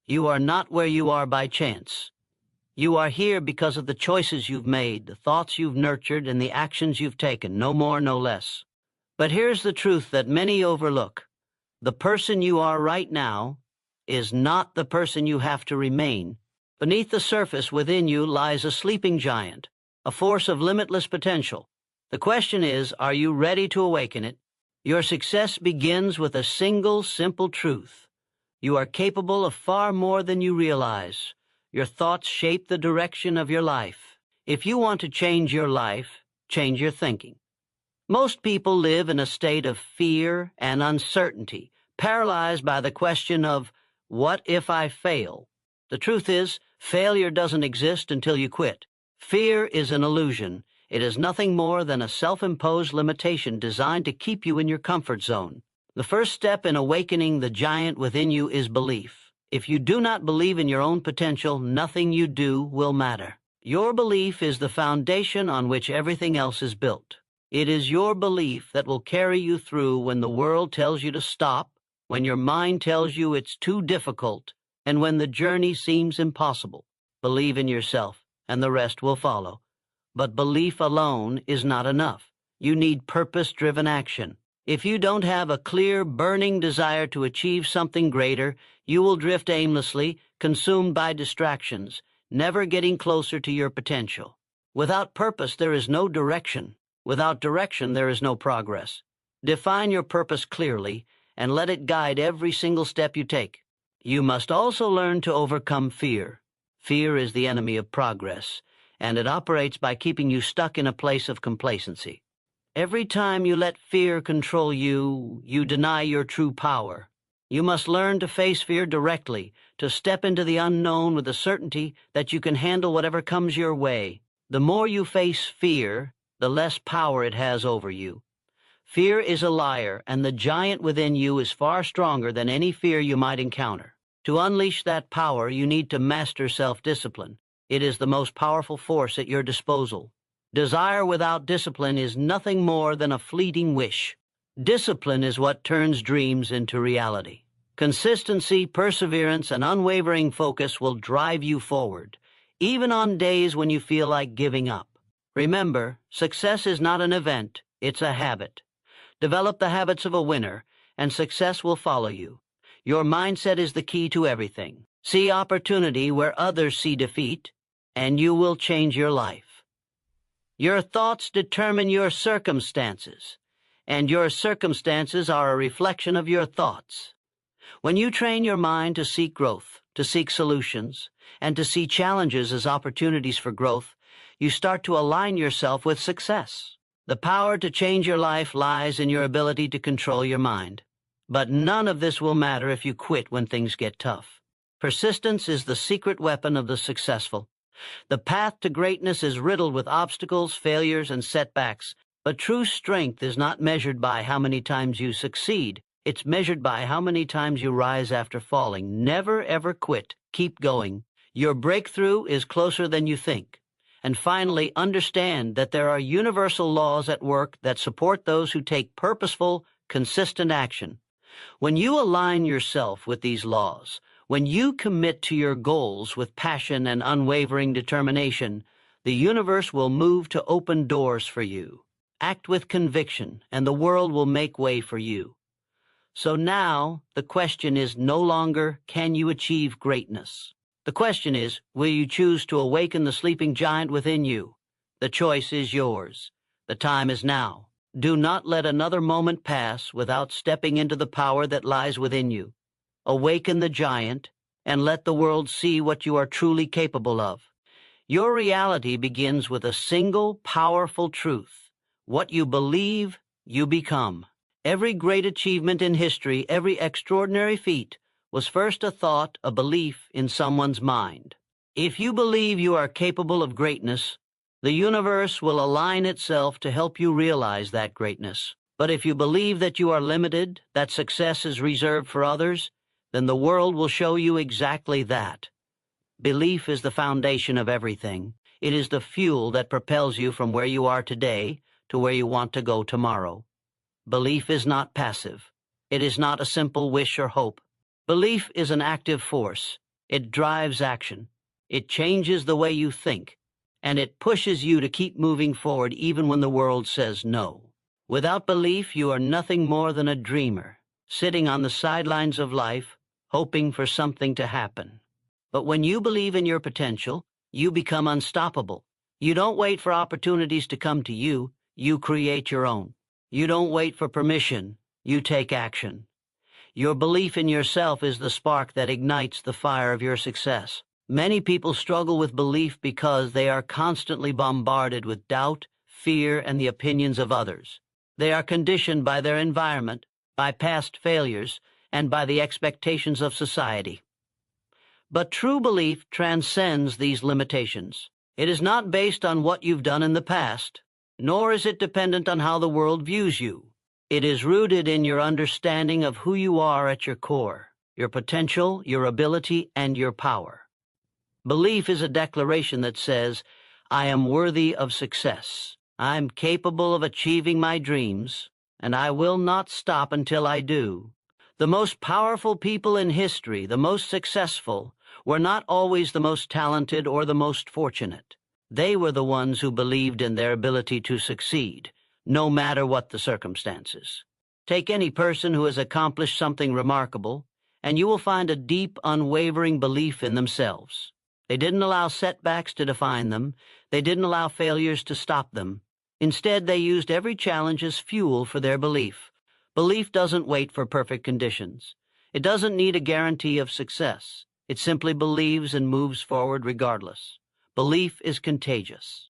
You are not where you are by chance. You are here because of the choices you've made, the thoughts you've nurtured, and the actions you've taken, no more, no less. But here's the truth that many overlook. The person you are right now is not the person you have to remain. Beneath the surface within you lies a sleeping giant, a force of limitless potential. The question is, are you ready to awaken it? Your success begins with a single, simple truth. You are capable of far more than you realize. Your thoughts shape the direction of your life. If you want to change your life, change your thinking. Most people live in a state of fear and uncertainty, paralyzed by the question of, what if I fail? The truth is, failure doesn't exist until you quit. Fear is an illusion. It is nothing more than a self-imposed limitation designed to keep you in your comfort zone. The first step in awakening the giant within you is belief. If you do not believe in your own potential, nothing you do will matter. Your belief is the foundation on which everything else is built. It is your belief that will carry you through when the world tells you to stop, when your mind tells you it's too difficult, and when the journey seems impossible. Believe in yourself, and the rest will follow. But belief alone is not enough. You need purpose-driven action. If you don't have a clear, burning desire to achieve something greater, you will drift aimlessly, consumed by distractions, never getting closer to your potential. Without purpose, there is no direction. Without direction, there is no progress. Define your purpose clearly and let it guide every single step you take. You must also learn to overcome fear. Fear is the enemy of progress, and it operates by keeping you stuck in a place of complacency. Every time you let fear control you, you deny your true power. You must learn to face fear directly, to step into the unknown with the certainty that you can handle whatever comes your way. The more you face fear, the less power it has over you. Fear is a liar, and the giant within you is far stronger than any fear you might encounter. To unleash that power, you need to master self-discipline. It is the most powerful force at your disposal. Desire without discipline is nothing more than a fleeting wish. Discipline is what turns dreams into reality. Consistency, perseverance, and unwavering focus will drive you forward, even on days when you feel like giving up. Remember, success is not an event, it's a habit. Develop the habits of a winner, and success will follow you. Your mindset is the key to everything. See opportunity where others see defeat, and you will change your life. Your thoughts determine your circumstances, and your circumstances are a reflection of your thoughts. When you train your mind to seek growth, to seek solutions, and to see challenges as opportunities for growth, you start to align yourself with success. The power to change your life lies in your ability to control your mind. But none of this will matter if you quit when things get tough. Persistence is the secret weapon of the successful. The path to greatness is riddled with obstacles, failures, and setbacks, but true strength is not measured by how many times you succeed. It's measured by how many times you rise after falling. Never, ever quit. Keep going. Your breakthrough is closer than you think. And finally, understand that there are universal laws at work that support those who take purposeful, consistent action. When you align yourself with these laws, when you commit to your goals with passion and unwavering determination, the universe will move to open doors for you. Act with conviction, and the world will make way for you. So now, the question is no longer, can you achieve greatness? The question is, will you choose to awaken the sleeping giant within you? The choice is yours. The time is now. Do not let another moment pass without stepping into the power that lies within you. Awaken the giant, and let the world see what you are truly capable of. Your reality begins with a single, powerful truth. What you believe, you become. Every great achievement in history, every extraordinary feat, was first a thought, a belief in someone's mind. If you believe you are capable of greatness, the universe will align itself to help you realize that greatness. But if you believe that you are limited, that success is reserved for others, then the world will show you exactly that. Belief is the foundation of everything. It is the fuel that propels you from where you are today to where you want to go tomorrow. Belief is not passive. It is not a simple wish or hope. Belief is an active force. It drives action. It changes the way you think. And it pushes you to keep moving forward even when the world says no. Without belief, you are nothing more than a dreamer, sitting on the sidelines of life, hoping for something to happen. But when you believe in your potential, you become unstoppable. You don't wait for opportunities to come to you, you create your own. You don't wait for permission, you take action. Your belief in yourself is the spark that ignites the fire of your success. Many people struggle with belief because they are constantly bombarded with doubt, fear, and the opinions of others. They are conditioned by their environment, by past failures, and by the expectations of society. But true belief transcends these limitations. It is not based on what you've done in the past, nor is it dependent on how the world views you. It is rooted in your understanding of who you are at your core, your potential, your ability, and your power. Belief is a declaration that says, I am worthy of success. I'm capable of achieving my dreams, and I will not stop until I do. The most powerful people in history, the most successful, were not always the most talented or the most fortunate. They were the ones who believed in their ability to succeed, no matter what the circumstances. Take any person who has accomplished something remarkable, and you will find a deep, unwavering belief in themselves. They didn't allow setbacks to define them. They didn't allow failures to stop them. Instead, they used every challenge as fuel for their belief. Belief doesn't wait for perfect conditions. It doesn't need a guarantee of success. It simply believes and moves forward regardless. Belief is contagious.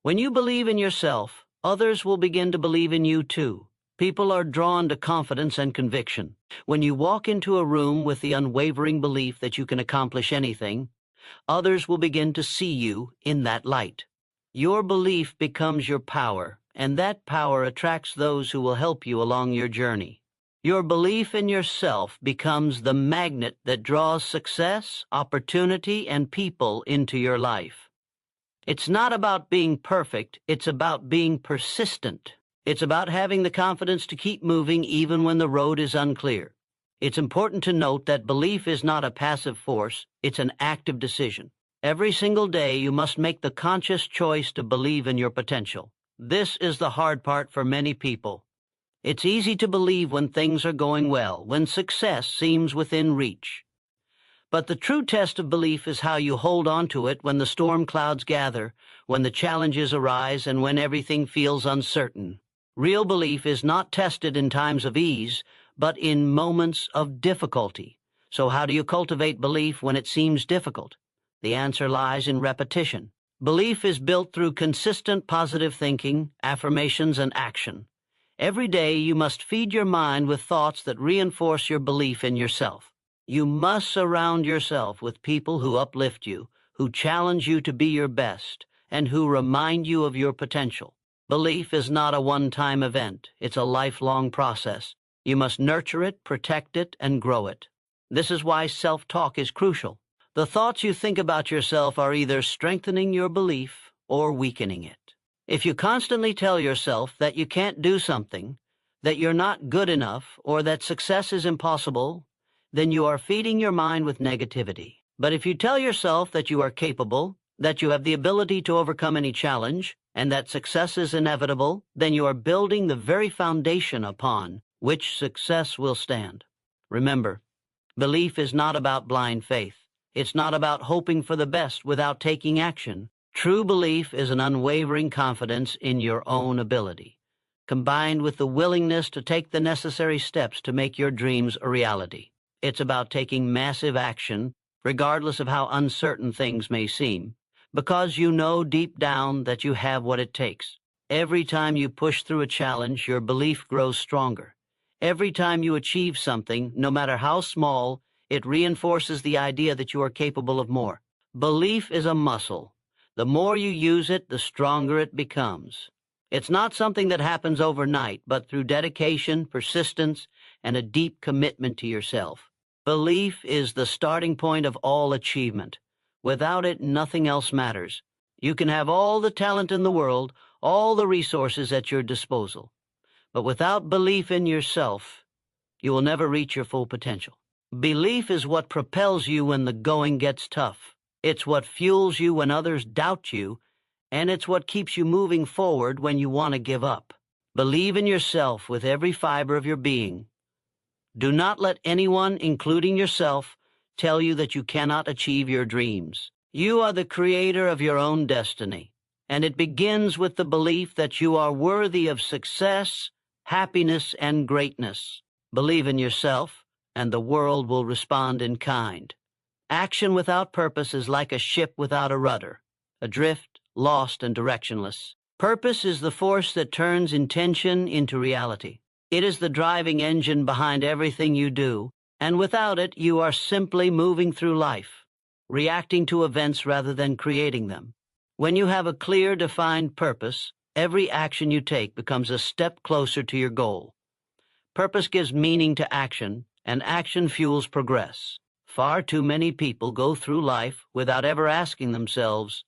When you believe in yourself, others will begin to believe in you too. People are drawn to confidence and conviction. When you walk into a room with the unwavering belief that you can accomplish anything, others will begin to see you in that light. Your belief becomes your power, and that power attracts those who will help you along your journey. Your belief in yourself becomes the magnet that draws success, opportunity, and people into your life. It's not about being perfect, it's about being persistent. It's about having the confidence to keep moving even when the road is unclear. It's important to note that belief is not a passive force, it's an active decision. Every single day you must make the conscious choice to believe in your potential. This is the hard part for many people. It's easy to believe when things are going well, when success seems within reach. But the true test of belief is how you hold on to it when the storm clouds gather, when the challenges arise, and when everything feels uncertain. Real belief is not tested in times of ease, but in moments of difficulty. So how do you cultivate belief when it seems difficult? The answer lies in repetition. Belief is built through consistent positive thinking, affirmations, and action. Every day you must feed your mind with thoughts that reinforce your belief in yourself. You must surround yourself with people who uplift you, who challenge you to be your best, and who remind you of your potential. Belief is not a one-time event. It's a lifelong process. You must nurture it, protect it, and grow it. This is why self-talk is crucial. The thoughts you think about yourself are either strengthening your belief or weakening it. If you constantly tell yourself that you can't do something, that you're not good enough, or that success is impossible, then you are feeding your mind with negativity. But if you tell yourself that you are capable, that you have the ability to overcome any challenge, and that success is inevitable, then you are building the very foundation upon which success will stand. Remember, belief is not about blind faith. It's not about hoping for the best without taking action. True belief is an unwavering confidence in your own ability, combined with the willingness to take the necessary steps to make your dreams a reality. It's about taking massive action, regardless of how uncertain things may seem, because you know deep down that you have what it takes. Every time you push through a challenge, your belief grows stronger. Every time you achieve something, no matter how small, it reinforces the idea that you are capable of more. Belief is a muscle. The more you use it, the stronger it becomes. It's not something that happens overnight, but through dedication, persistence, and a deep commitment to yourself. Belief is the starting point of all achievement. Without it, nothing else matters. You can have all the talent in the world, all the resources at your disposal. But without belief in yourself, you will never reach your full potential. Belief is what propels you when the going gets tough. It's what fuels you when others doubt you, and it's what keeps you moving forward when you want to give up. Believe in yourself with every fiber of your being. Do not let anyone, including yourself, tell you that you cannot achieve your dreams. You are the creator of your own destiny, and it begins with the belief that you are worthy of success, happiness, and greatness. Believe in yourself, and the world will respond in kind. Action without purpose is like a ship without a rudder, adrift, lost, and directionless. Purpose is the force that turns intention into reality. It is the driving engine behind everything you do, and without it, you are simply moving through life, reacting to events rather than creating them. When you have a clear, defined purpose, every action you take becomes a step closer to your goal. Purpose gives meaning to action, and action fuels progress. Far too many people go through life without ever asking themselves,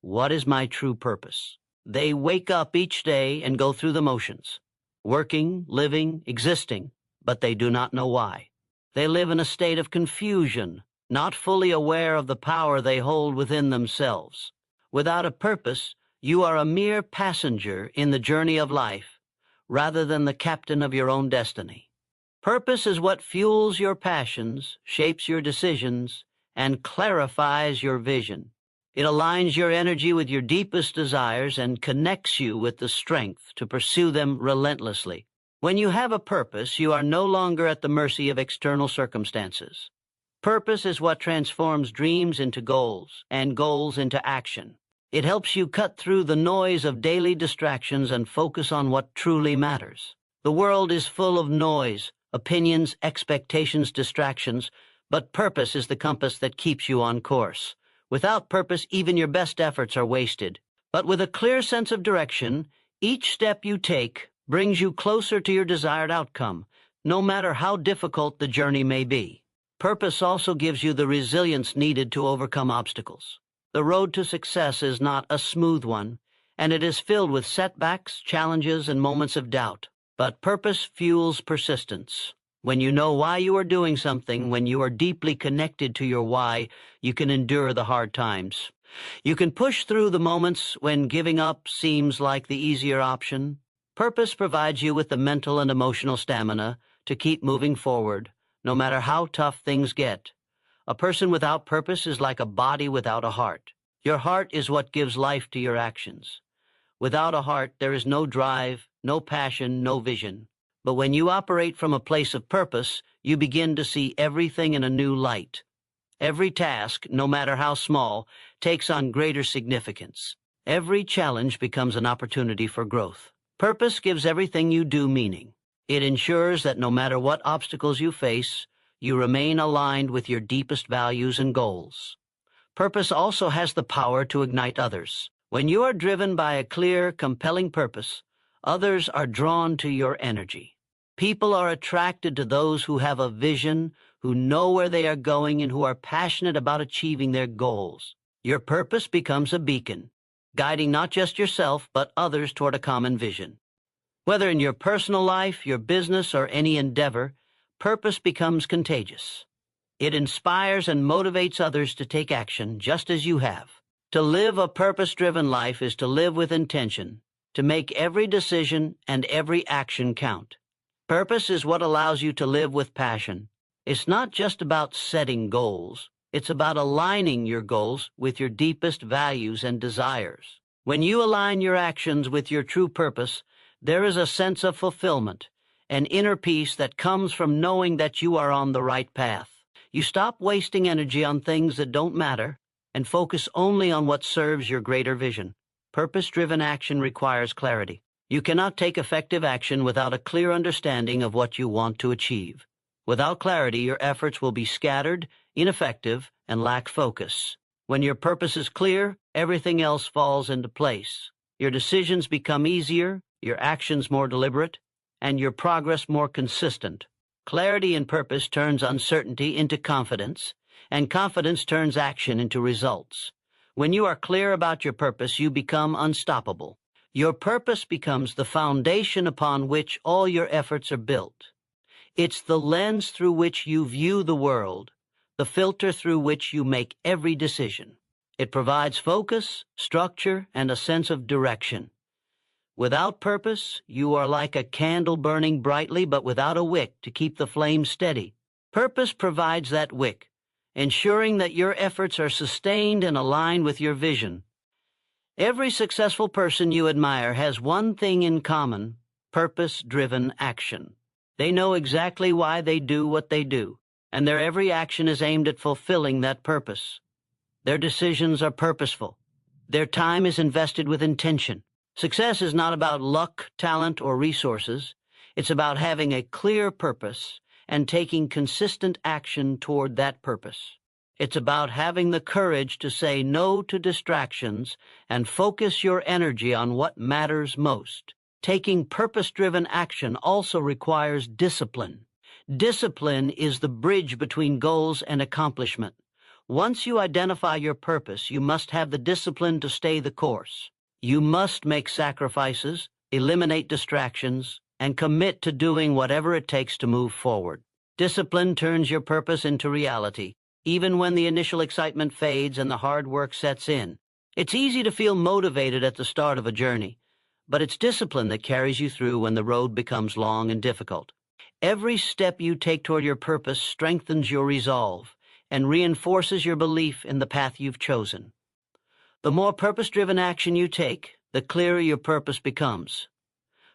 "What is my true purpose?" They wake up each day and go through the motions, working, living, existing, but they do not know why. They live in a state of confusion, not fully aware of the power they hold within themselves. Without a purpose, you are a mere passenger in the journey of life, rather than the captain of your own destiny. Purpose is what fuels your passions, shapes your decisions, and clarifies your vision. It aligns your energy with your deepest desires and connects you with the strength to pursue them relentlessly. When you have a purpose, you are no longer at the mercy of external circumstances. Purpose is what transforms dreams into goals and goals into action. It helps you cut through the noise of daily distractions and focus on what truly matters. The world is full of noise, opinions, expectations, distractions, but purpose is the compass that keeps you on course. Without purpose, even your best efforts are wasted. But with a clear sense of direction, each step you take brings you closer to your desired outcome, no matter how difficult the journey may be. Purpose also gives you the resilience needed to overcome obstacles. The road to success is not a smooth one, and it is filled with setbacks, challenges, and moments of doubt. But purpose fuels persistence. When you know why you are doing something, when you are deeply connected to your why, you can endure the hard times. You can push through the moments when giving up seems like the easier option. Purpose provides you with the mental and emotional stamina to keep moving forward, no matter how tough things get. A person without purpose is like a body without a heart. Your heart is what gives life to your actions. Without a heart, there is no drive, no passion, no vision. But when you operate from a place of purpose, you begin to see everything in a new light. Every task, no matter how small, takes on greater significance. Every challenge becomes an opportunity for growth. Purpose gives everything you do meaning. It ensures that no matter what obstacles you face, you remain aligned with your deepest values and goals. Purpose also has the power to ignite others. When you are driven by a clear, compelling purpose, others are drawn to your energy. People are attracted to those who have a vision, who know where they are going, and who are passionate about achieving their goals. Your purpose becomes a beacon, guiding not just yourself, but others toward a common vision. Whether in your personal life, your business, or any endeavor, purpose becomes contagious. It inspires and motivates others to take action just as you have. To live a purpose-driven life is to live with intention, to make every decision and every action count. Purpose is what allows you to live with passion. It's not just about setting goals. It's about aligning your goals with your deepest values and desires. When you align your actions with your true purpose, there is a sense of fulfillment, an inner peace that comes from knowing that you are on the right path. You stop wasting energy on things that don't matter and focus only on what serves your greater vision. Purpose-driven action requires clarity. You cannot take effective action without a clear understanding of what you want to achieve. Without clarity, your efforts will be scattered, ineffective, and lack focus. When your purpose is clear, everything else falls into place. Your decisions become easier, your actions more deliberate, and your progress more consistent. Clarity in purpose turns uncertainty into confidence, and confidence turns action into results. When you are clear about your purpose, you become unstoppable. Your purpose becomes the foundation upon which all your efforts are built. It's the lens through which you view the world, the filter through which you make every decision. It provides focus, structure, and a sense of direction. Without purpose, you are like a candle burning brightly but without a wick to keep the flame steady. Purpose provides that wick, ensuring that your efforts are sustained and aligned with your vision. Every successful person you admire has one thing in common: purpose-driven action. They know exactly why they do what they do, and their every action is aimed at fulfilling that purpose. Their decisions are purposeful. Their time is invested with intention. Success is not about luck, talent, or resources. It's about having a clear purpose and taking consistent action toward that purpose. It's about having the courage to say no to distractions and focus your energy on what matters most. Taking purpose-driven action also requires discipline. Discipline is the bridge between goals and accomplishment. Once you identify your purpose, you must have the discipline to stay the course. You must make sacrifices, eliminate distractions, and commit to doing whatever it takes to move forward. Discipline turns your purpose into reality, even when the initial excitement fades and the hard work sets in. It's easy to feel motivated at the start of a journey, but it's discipline that carries you through when the road becomes long and difficult. Every step you take toward your purpose strengthens your resolve and reinforces your belief in the path you've chosen. The more purpose-driven action you take, the clearer your purpose becomes.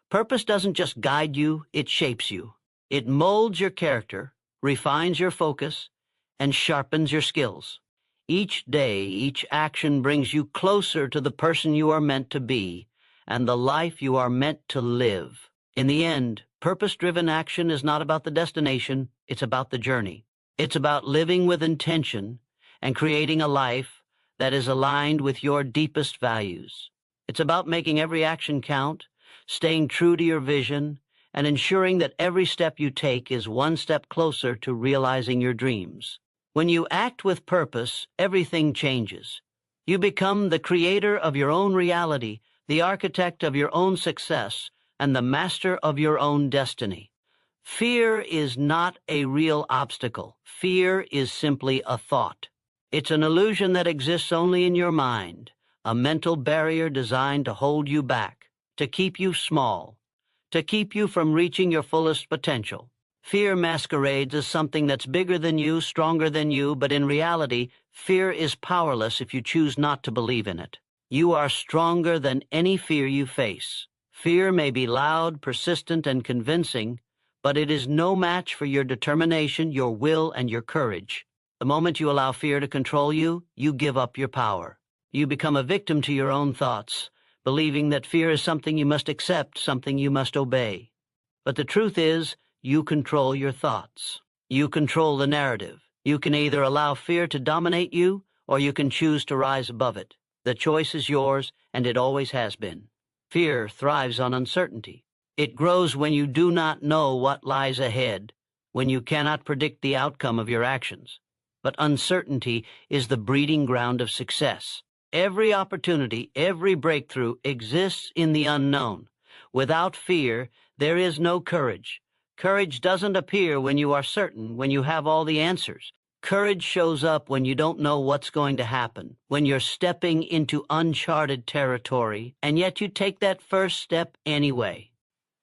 Purpose doesn't just guide you, it shapes you. It molds your character, refines your focus, and sharpens your skills. Each day, each action brings you closer to the person you are meant to be and the life you are meant to live. In the end, purpose-driven action is not about the destination, it's about the journey. It's about living with intention and creating a life that is aligned with your deepest values. It's about making every action count, staying true to your vision, and ensuring that every step you take is one step closer to realizing your dreams. When you act with purpose, everything changes. You become the creator of your own reality, the architect of your own success, and the master of your own destiny. Fear is not a real obstacle. Fear is simply a thought. It's an illusion that exists only in your mind, a mental barrier designed to hold you back, to keep you small, to keep you from reaching your fullest potential. Fear masquerades as something that's bigger than you, stronger than you, but in reality, fear is powerless if you choose not to believe in it. You are stronger than any fear you face. Fear may be loud, persistent, and convincing, but it is no match for your determination, your will, and your courage. The moment you allow fear to control you, you give up your power. You become a victim to your own thoughts, believing that fear is something you must accept, something you must obey. But the truth is, you control your thoughts. You control the narrative. You can either allow fear to dominate you, or you can choose to rise above it. The choice is yours, and it always has been. Fear thrives on uncertainty. It grows when you do not know what lies ahead, when you cannot predict the outcome of your actions. But uncertainty is the breeding ground of success. Every opportunity, every breakthrough exists in the unknown. Without fear, there is no courage. Courage doesn't appear when you are certain, when you have all the answers. Courage shows up when you don't know what's going to happen, when you're stepping into uncharted territory, and yet you take that first step anyway.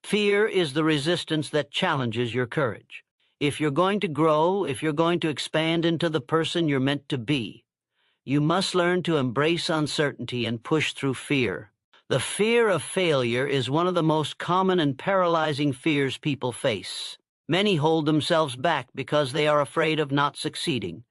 Fear is the resistance that challenges your courage. If you're going to grow, if you're going to expand into the person you're meant to be, you must learn to embrace uncertainty and push through fear. The fear of failure is one of the most common and paralyzing fears people face. Many hold themselves back because they are afraid of not succeeding,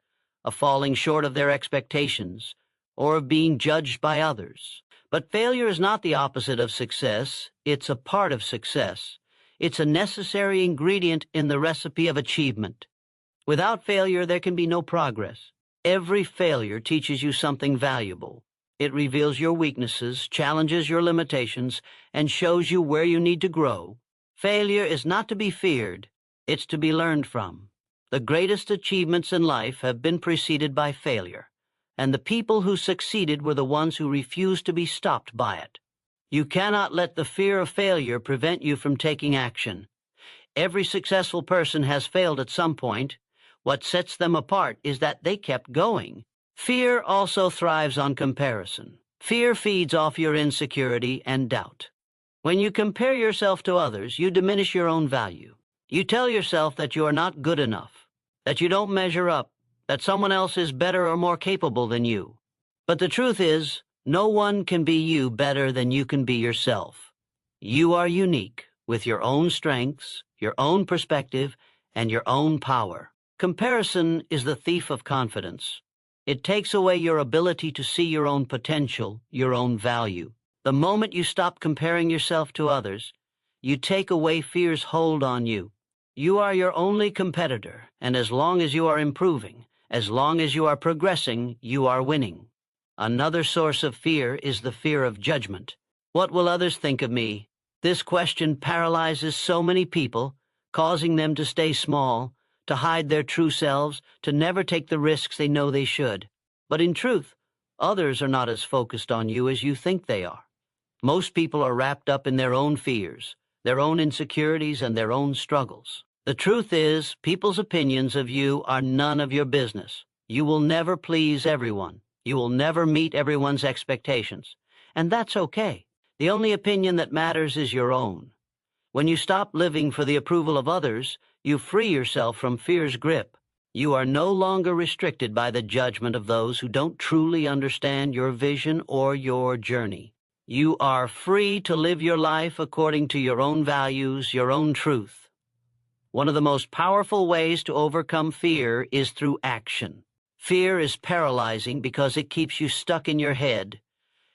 of falling short of their expectations, or of being judged by others. But failure is not the opposite of success. It's a part of success. It's a necessary ingredient in the recipe of achievement. Without failure, there can be no progress. Every failure teaches you something valuable. It reveals your weaknesses, challenges your limitations, and shows you where you need to grow. Failure is not to be feared. It's to be learned from. The greatest achievements in life have been preceded by failure, and the people who succeeded were the ones who refused to be stopped by it. You cannot let the fear of failure prevent you from taking action. Every successful person has failed at some point. What sets them apart is that they kept going. Fear also thrives on comparison. Fear feeds off your insecurity and doubt. When you compare yourself to others, you diminish your own value. You tell yourself that you are not good enough, that you don't measure up, that someone else is better or more capable than you. But the truth is, no one can be you better than you can be yourself. You are unique, with your own strengths, your own perspective, and your own power. Comparison is the thief of confidence. It takes away your ability to see your own potential, your own value. The moment you stop comparing yourself to others, you take away fear's hold on you. You are your only competitor, and as long as you are improving, as long as you are progressing, you are winning. Another source of fear is the fear of judgment. What will others think of me? This question paralyzes so many people, causing them to stay small, to hide their true selves, to never take the risks they know they should. But in truth, others are not as focused on you as you think they are. Most people are wrapped up in their own fears, their own insecurities, and their own struggles. The truth is, people's opinions of you are none of your business. You will never please everyone. You will never meet everyone's expectations. And that's okay. The only opinion that matters is your own. When you stop living for the approval of others, you free yourself from fear's grip. You are no longer restricted by the judgment of those who don't truly understand your vision or your journey. You are free to live your life according to your own values, your own truth. One of the most powerful ways to overcome fear is through action. Fear is paralyzing because it keeps you stuck in your head,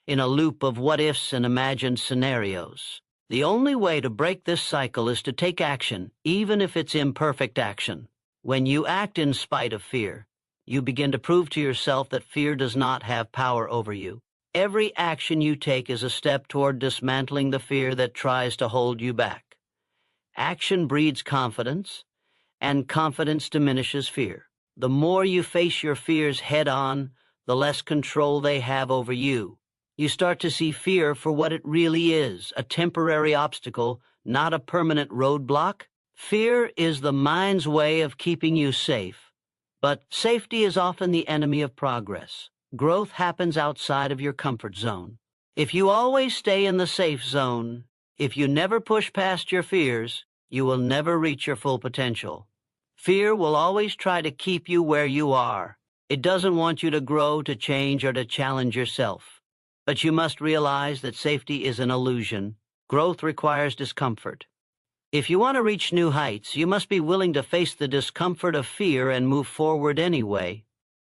in a loop of what-ifs and imagined scenarios. The only way to break this cycle is to take action, even if it's imperfect action. When you act in spite of fear, you begin to prove to yourself that fear does not have power over you. Every action you take is a step toward dismantling the fear that tries to hold you back. Action breeds confidence, and confidence diminishes fear. The more you face your fears head-on, the less control they have over you. You start to see fear for what it really is, a temporary obstacle, not a permanent roadblock. Fear is the mind's way of keeping you safe, but safety is often the enemy of progress. Growth happens outside of your comfort zone. If you always stay in the safe zone, if you never push past your fears, you will never reach your full potential. Fear will always try to keep you where you are. It doesn't want you to grow, to change, or to challenge yourself. But you must realize that safety is an illusion. Growth requires discomfort. If you want to reach new heights, you must be willing to face the discomfort of fear and move forward anyway.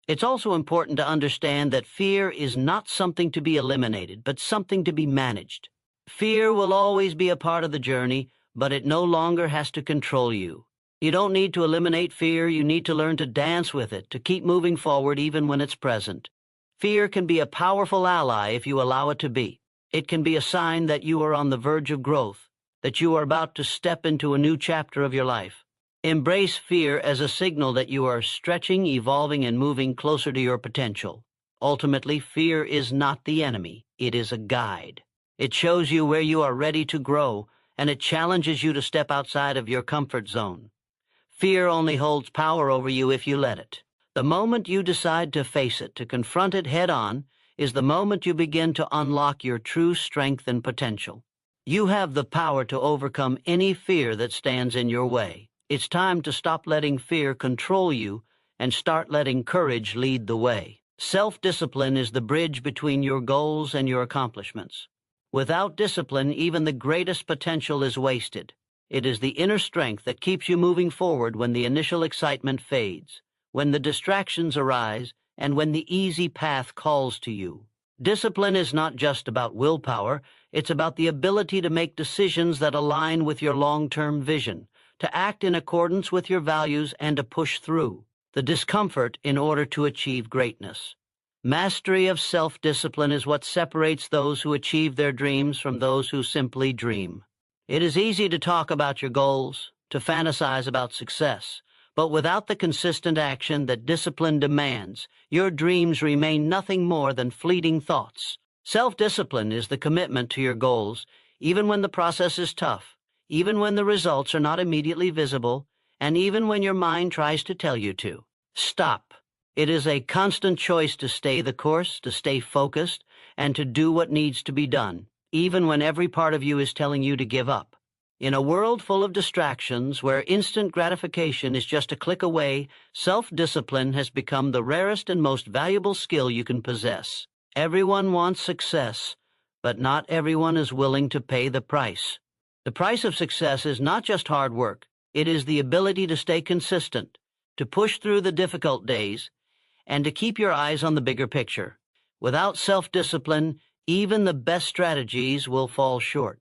It's also important to understand that fear is not something to be eliminated, but something to be managed. Fear will always be a part of the journey, but it no longer has to control you. You don't need to eliminate fear, you need to learn to dance with it, to keep moving forward even when it's present. Fear can be a powerful ally if you allow it to be. It can be a sign that you are on the verge of growth, that you are about to step into a new chapter of your life. Embrace fear as a signal that you are stretching, evolving, and moving closer to your potential. Ultimately, fear is not the enemy. It is a guide. It shows you where you are ready to grow, and it challenges you to step outside of your comfort zone. Fear only holds power over you if you let it. The moment you decide to face it, to confront it head-on, is the moment you begin to unlock your true strength and potential. You have the power to overcome any fear that stands in your way. It's time to stop letting fear control you and start letting courage lead the way. Self-discipline is the bridge between your goals and your accomplishments. Without discipline, even the greatest potential is wasted. It is the inner strength that keeps you moving forward when the initial excitement fades, when the distractions arise, and when the easy path calls to you. Discipline is not just about willpower, it's about the ability to make decisions that align with your long-term vision, to act in accordance with your values, and to push through the discomfort in order to achieve greatness. Mastery of self-discipline is what separates those who achieve their dreams from those who simply dream. It is easy to talk about your goals, to fantasize about success, but without the consistent action that discipline demands, your dreams remain nothing more than fleeting thoughts. Self-discipline is the commitment to your goals, even when the process is tough. even when the results are not immediately visible, and even when your mind tries to tell you to. Stop. It is a constant choice to stay the course, to stay focused, and to do what needs to be done, even when every part of you is telling you to give up. In a world full of distractions, where instant gratification is just a click away, self-discipline has become the rarest and most valuable skill you can possess. Everyone wants success, but not everyone is willing to pay the price. The price of success is not just hard work. It is the ability to stay consistent, to push through the difficult days, and to keep your eyes on the bigger picture. Without self-discipline, even the best strategies will fall short.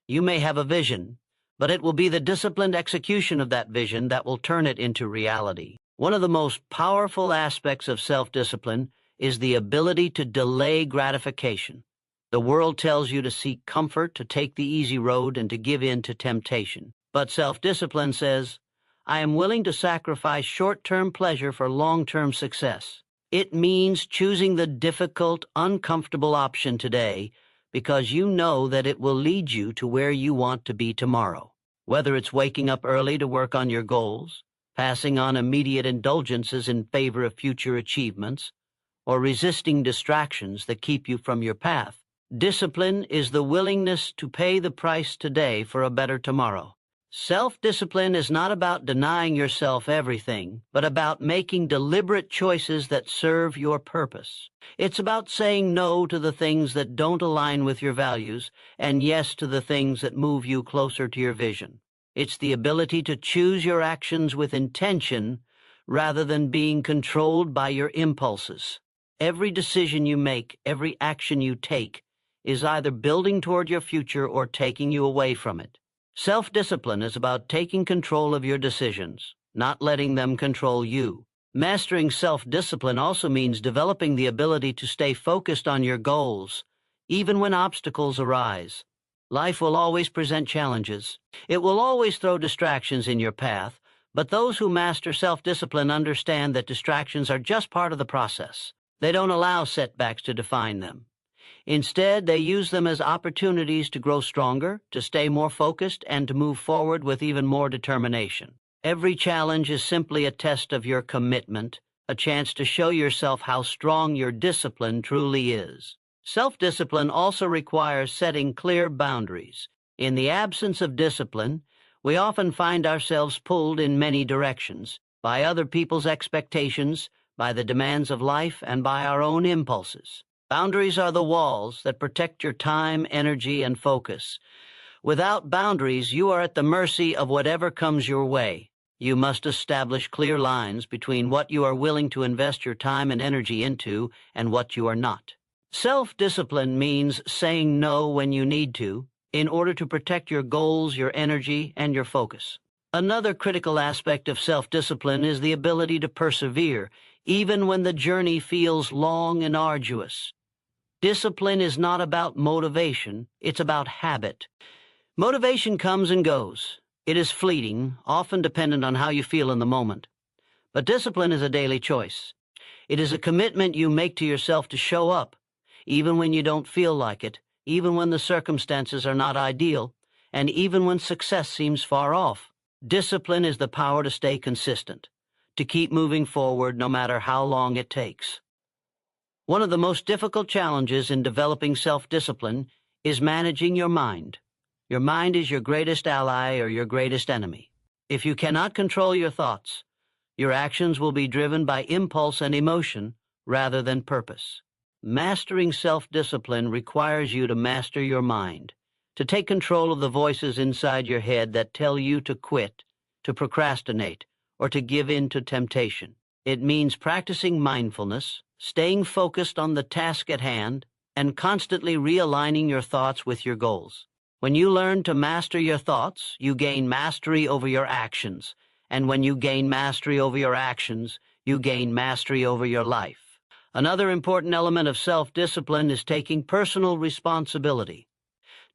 You may have a vision, but it will be the disciplined execution of that vision that will turn it into reality. One of the most powerful aspects of self-discipline is the ability to delay gratification. The world tells you to seek comfort, to take the easy road, and to give in to temptation. But self-discipline says, I am willing to sacrifice short-term pleasure for long-term success. It means choosing the difficult, uncomfortable option today because you know that it will lead you to where you want to be tomorrow. Whether it's waking up early to work on your goals, passing on immediate indulgences in favor of future achievements, or resisting distractions that keep you from your path, discipline is the willingness to pay the price today for a better tomorrow. Self-discipline is not about denying yourself everything, but about making deliberate choices that serve your purpose. It's about saying no to the things that don't align with your values and yes to the things that move you closer to your vision. It's the ability to choose your actions with intention rather than being controlled by your impulses. Every decision you make, every action you take, is either building toward your future or taking you away from it. Self-discipline is about taking control of your decisions, not letting them control you. Mastering self-discipline also means developing the ability to stay focused on your goals, even when obstacles arise. Life will always present challenges. It will always throw distractions in your path, but those who master self-discipline understand that distractions are just part of the process. They don't allow setbacks to define them. Instead, they use them as opportunities to grow stronger, to stay more focused, and to move forward with even more determination. Every challenge is simply a test of your commitment, a chance to show yourself how strong your discipline truly is. Self-discipline also requires setting clear boundaries. In the absence of discipline, we often find ourselves pulled in many directions, by other people's expectations, by the demands of life, and by our own impulses. Boundaries are the walls that protect your time, energy, and focus. Without boundaries, you are at the mercy of whatever comes your way. You must establish clear lines between what you are willing to invest your time and energy into and what you are not. Self-discipline means saying no when you need to, in order to protect your goals, your energy, and your focus. Another critical aspect of self-discipline is the ability to persevere, even when the journey feels long and arduous. Discipline is not about motivation, it's about habit. Motivation comes and goes. It is fleeting, often dependent on how you feel in the moment. But discipline is a daily choice. It is a commitment you make to yourself to show up, even when you don't feel like it, even when the circumstances are not ideal, and even when success seems far off. Discipline is the power to stay consistent, to keep moving forward no matter how long it takes. One of the most difficult challenges in developing self-discipline is managing your mind. Your mind is your greatest ally or your greatest enemy. If you cannot control your thoughts, your actions will be driven by impulse and emotion rather than purpose. Mastering self-discipline requires you to master your mind, to take control of the voices inside your head that tell you to quit, to procrastinate, or to give in to temptation. It means practicing mindfulness, staying focused on the task at hand, and constantly realigning your thoughts with your goals. When you learn to master your thoughts, you gain mastery over your actions, and when you gain mastery over your actions, you gain mastery over your life. Another important element of self-discipline is taking personal responsibility.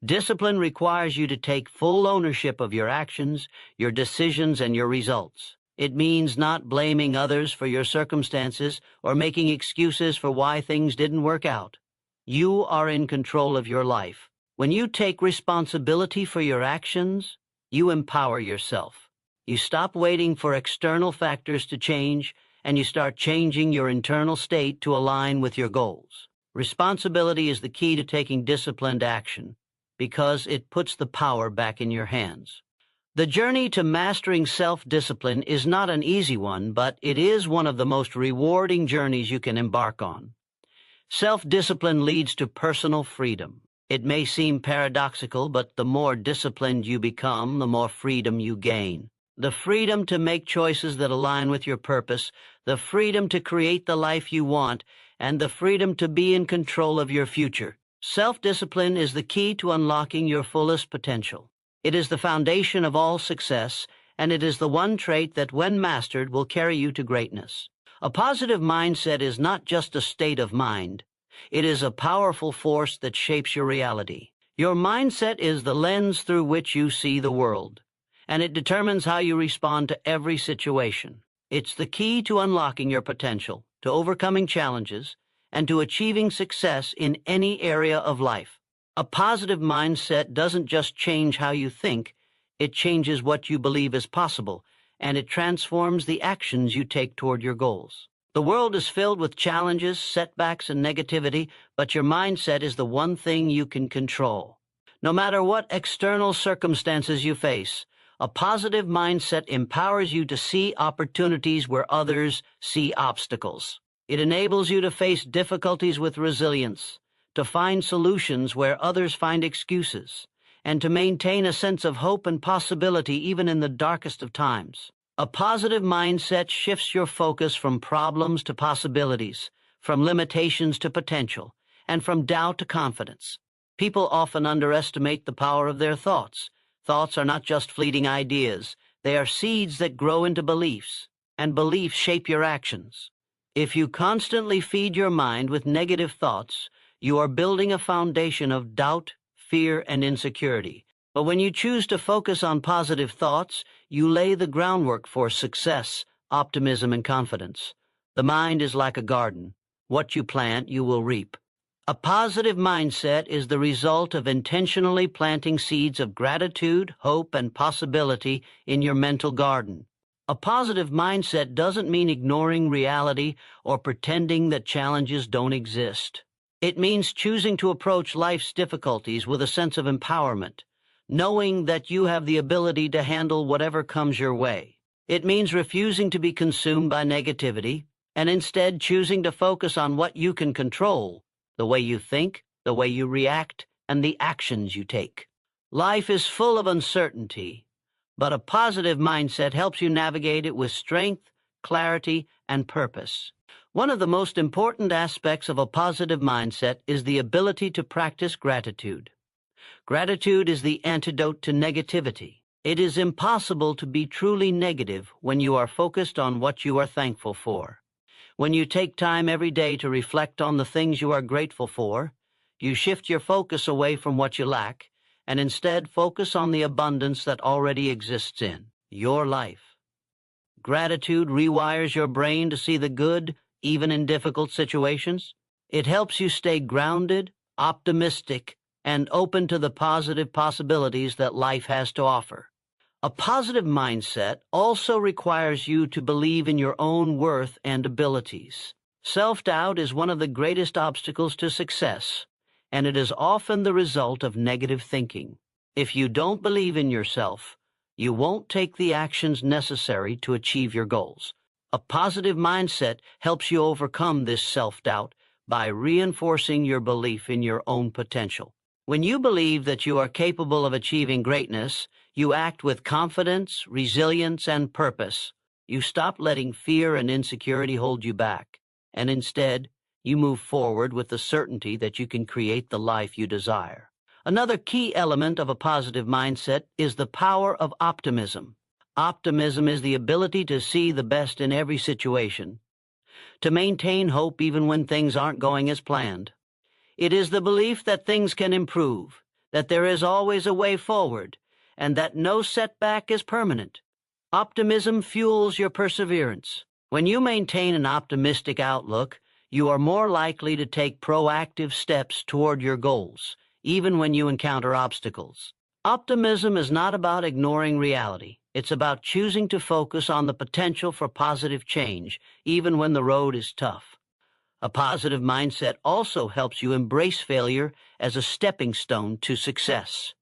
Discipline requires you to take full ownership of your actions, your decisions, and your results. It means not blaming others for your circumstances or making excuses for why things didn't work out. You are in control of your life. When you take responsibility for your actions, you empower yourself. You stop waiting for external factors to change, and you start changing your internal state to align with your goals. Responsibility is the key to taking disciplined action because it puts the power back in your hands. The journey to mastering self-discipline is not an easy one, but it is one of the most rewarding journeys you can embark on. Self-discipline leads to personal freedom. It may seem paradoxical, but the more disciplined you become, the more freedom you gain. The freedom to make choices that align with your purpose, the freedom to create the life you want, and the freedom to be in control of your future. Self-discipline is the key to unlocking your fullest potential. It is the foundation of all success, and it is the one trait that, when mastered, will carry you to greatness. A positive mindset is not just a state of mind. It is a powerful force that shapes your reality. Your mindset is the lens through which you see the world, and it determines how you respond to every situation. It's the key to unlocking your potential, to overcoming challenges, and to achieving success in any area of life. A positive mindset doesn't just change how you think, it changes what you believe is possible, and it transforms the actions you take toward your goals. The world is filled with challenges, setbacks, and negativity, but your mindset is the one thing you can control. No matter what external circumstances you face, a positive mindset empowers you to see opportunities where others see obstacles. It enables you to face difficulties with resilience, to find solutions where others find excuses, and to maintain a sense of hope and possibility even in the darkest of times. A positive mindset shifts your focus from problems to possibilities, from limitations to potential, and from doubt to confidence. People often underestimate the power of their thoughts. Thoughts are not just fleeting ideas. They are seeds that grow into beliefs, and beliefs shape your actions. If you constantly feed your mind with negative thoughts, you are building a foundation of doubt, fear, and insecurity. But when you choose to focus on positive thoughts, you lay the groundwork for success, optimism, and confidence. The mind is like a garden. What you plant, you will reap. A positive mindset is the result of intentionally planting seeds of gratitude, hope, and possibility in your mental garden. A positive mindset doesn't mean ignoring reality or pretending that challenges don't exist. It means choosing to approach life's difficulties with a sense of empowerment, knowing that you have the ability to handle whatever comes your way. It means refusing to be consumed by negativity and instead choosing to focus on what you can control, the way you think, the way you react, and the actions you take. Life is full of uncertainty, but a positive mindset helps you navigate it with strength, clarity, and purpose. One of the most important aspects of a positive mindset is the ability to practice gratitude. Gratitude is the antidote to negativity. It is impossible to be truly negative when you are focused on what you are thankful for. When you take time every day to reflect on the things you are grateful for, you shift your focus away from what you lack and instead focus on the abundance that already exists in your life. Gratitude rewires your brain to see the good, even in difficult situations. It helps you stay grounded, optimistic, and open to the positive possibilities that life has to offer. A positive mindset also requires you to believe in your own worth and abilities. Self-doubt is one of the greatest obstacles to success, and it is often the result of negative thinking. If you don't believe in yourself, you won't take the actions necessary to achieve your goals. A positive mindset helps you overcome this self-doubt by reinforcing your belief in your own potential. When you believe that you are capable of achieving greatness, you act with confidence, resilience, and purpose. You stop letting fear and insecurity hold you back, and instead, you move forward with the certainty that you can create the life you desire. Another key element of a positive mindset is the power of optimism. Optimism is the ability to see the best in every situation, to maintain hope even when things aren't going as planned. It is the belief that things can improve, that there is always a way forward, and that no setback is permanent. Optimism fuels your perseverance. When you maintain an optimistic outlook, you are more likely to take proactive steps toward your goals, even when you encounter obstacles. Optimism is not about ignoring reality. It's about choosing to focus on the potential for positive change, even when the road is tough. A positive mindset also helps you embrace failure as a stepping stone to success.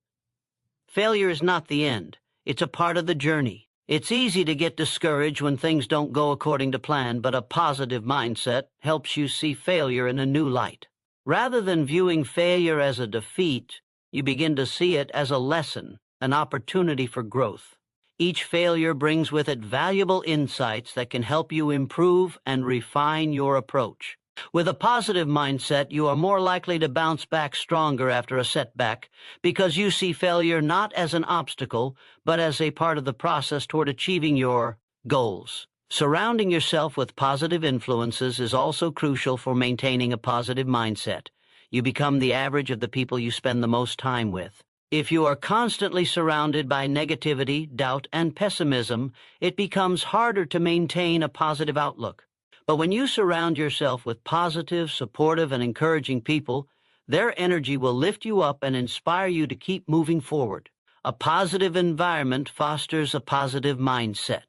Failure is not the end. It's a part of the journey. It's easy to get discouraged when things don't go according to plan, but a positive mindset helps you see failure in a new light. Rather than viewing failure as a defeat, you begin to see it as a lesson, an opportunity for growth. Each failure brings with it valuable insights that can help you improve and refine your approach. With a positive mindset, you are more likely to bounce back stronger after a setback because you see failure not as an obstacle, but as a part of the process toward achieving your goals. Surrounding yourself with positive influences is also crucial for maintaining a positive mindset. You become the average of the people you spend the most time with. If you are constantly surrounded by negativity, doubt, and pessimism, it becomes harder to maintain a positive outlook. But when you surround yourself with positive, supportive, and encouraging people, their energy will lift you up and inspire you to keep moving forward. A positive environment fosters a positive mindset.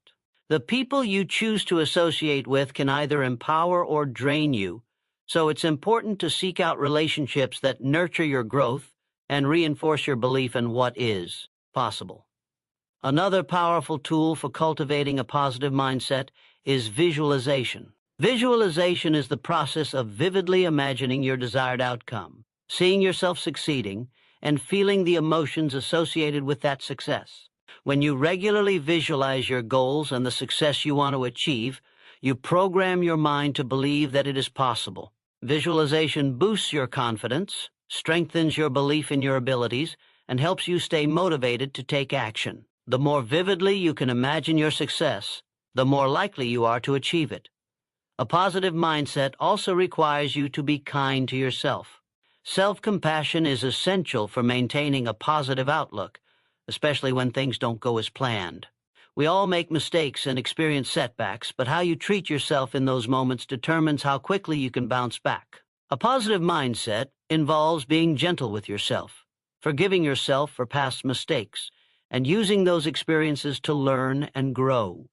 The people you choose to associate with can either empower or drain you, so it's important to seek out relationships that nurture your growth and reinforce your belief in what is possible. Another powerful tool for cultivating a positive mindset is visualization. Visualization is the process of vividly imagining your desired outcome, seeing yourself succeeding, and feeling the emotions associated with that success. When you regularly visualize your goals and the success you want to achieve, you program your mind to believe that it is possible. Visualization boosts your confidence, strengthens your belief in your abilities, and helps you stay motivated to take action. The more vividly you can imagine your success, the more likely you are to achieve it. A positive mindset also requires you to be kind to yourself. Self-compassion is essential for maintaining a positive outlook, especially when things don't go as planned. We all make mistakes and experience setbacks, but how you treat yourself in those moments determines how quickly you can bounce back. A positive mindset involves being gentle with yourself, forgiving yourself for past mistakes, and using those experiences to learn and grow.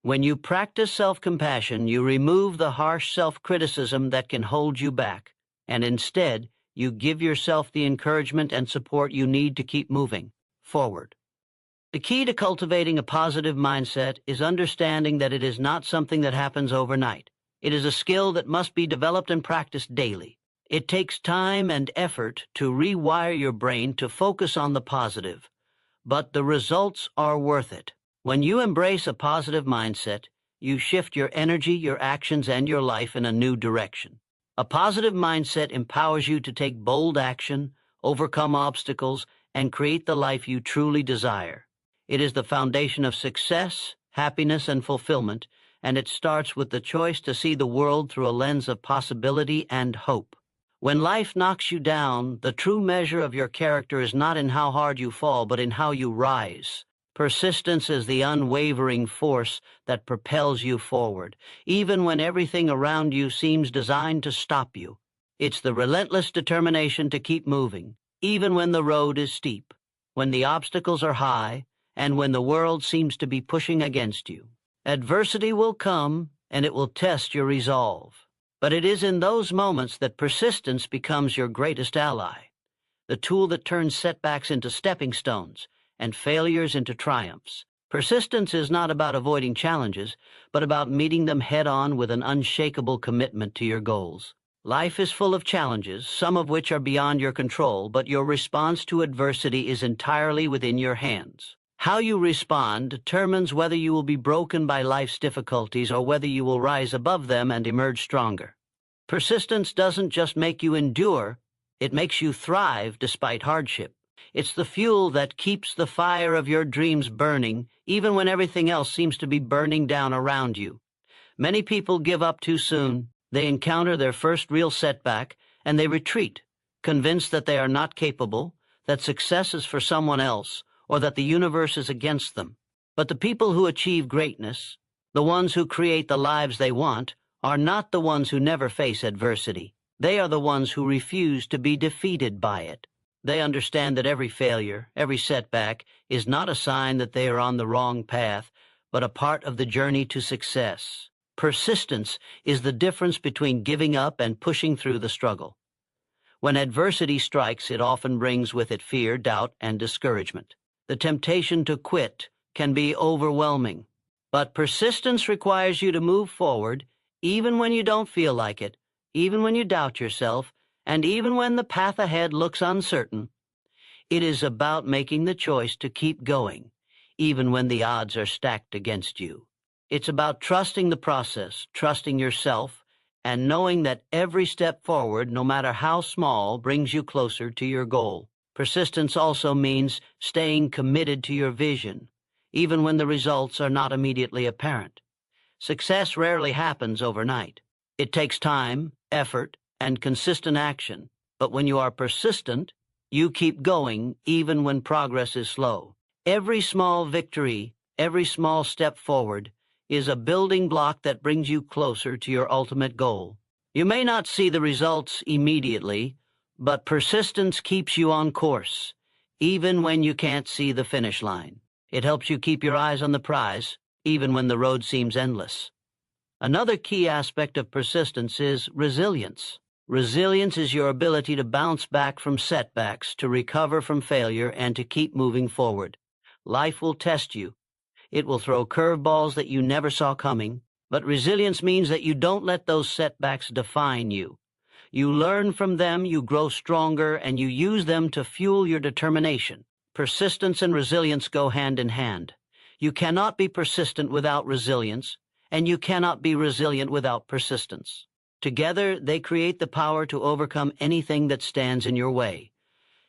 When you practice self-compassion, you remove the harsh self-criticism that can hold you back, and instead, you give yourself the encouragement and support you need to keep moving forward. The key to cultivating a positive mindset is understanding that it is not something that happens overnight. It is a skill that must be developed and practiced daily. It takes time and effort to rewire your brain to focus on the positive, but the results are worth it. When you embrace a positive mindset, you shift your energy, your actions, and your life in a new direction. A positive mindset empowers you to take bold action, overcome obstacles, and create the life you truly desire. It is the foundation of success, happiness, and fulfillment, and it starts with the choice to see the world through a lens of possibility and hope. When life knocks you down, the true measure of your character is not in how hard you fall, but in how you rise. Persistence is the unwavering force that propels you forward, even when everything around you seems designed to stop you. It's the relentless determination to keep moving, even when the road is steep, when the obstacles are high, and when the world seems to be pushing against you. Adversity will come, and it will test your resolve. But it is in those moments that persistence becomes your greatest ally, the tool that turns setbacks into stepping stones and failures into triumphs. Persistence is not about avoiding challenges, but about meeting them head-on with an unshakable commitment to your goals. Life is full of challenges, some of which are beyond your control, but your response to adversity is entirely within your hands. How you respond determines whether you will be broken by life's difficulties or whether you will rise above them and emerge stronger. Persistence doesn't just make you endure, it makes you thrive despite hardship. It's the fuel that keeps the fire of your dreams burning, even when everything else seems to be burning down around you. Many people give up too soon. They encounter their first real setback, and they retreat, convinced that they are not capable, that success is for someone else, or that the universe is against them. But the people who achieve greatness, the ones who create the lives they want, are not the ones who never face adversity. They are the ones who refuse to be defeated by it. They understand that every failure, every setback, is not a sign that they are on the wrong path, but a part of the journey to success. Persistence is the difference between giving up and pushing through the struggle. When adversity strikes, it often brings with it fear, doubt, and discouragement. The temptation to quit can be overwhelming, but persistence requires you to move forward even when you don't feel like it, even when you doubt yourself, and even when the path ahead looks uncertain. It is about making the choice to keep going, even when the odds are stacked against you. It's about trusting the process, trusting yourself, and knowing that every step forward, no matter how small, brings you closer to your goal. Persistence also means staying committed to your vision, even when the results are not immediately apparent. Success rarely happens overnight. It takes time, effort, and consistent action. But when you are persistent, you keep going even when progress is slow. Every small victory, every small step forward, is a building block that brings you closer to your ultimate goal. You may not see the results immediately, but persistence keeps you on course, even when you can't see the finish line. It helps you keep your eyes on the prize, even when the road seems endless. Another key aspect of persistence is resilience. Resilience is your ability to bounce back from setbacks, to recover from failure, and to keep moving forward. Life will test you. It will throw curveballs that you never saw coming, but resilience means that you don't let those setbacks define you. You learn from them, you grow stronger, and you use them to fuel your determination. Persistence and resilience go hand in hand. You cannot be persistent without resilience, and you cannot be resilient without persistence. Together, they create the power to overcome anything that stands in your way.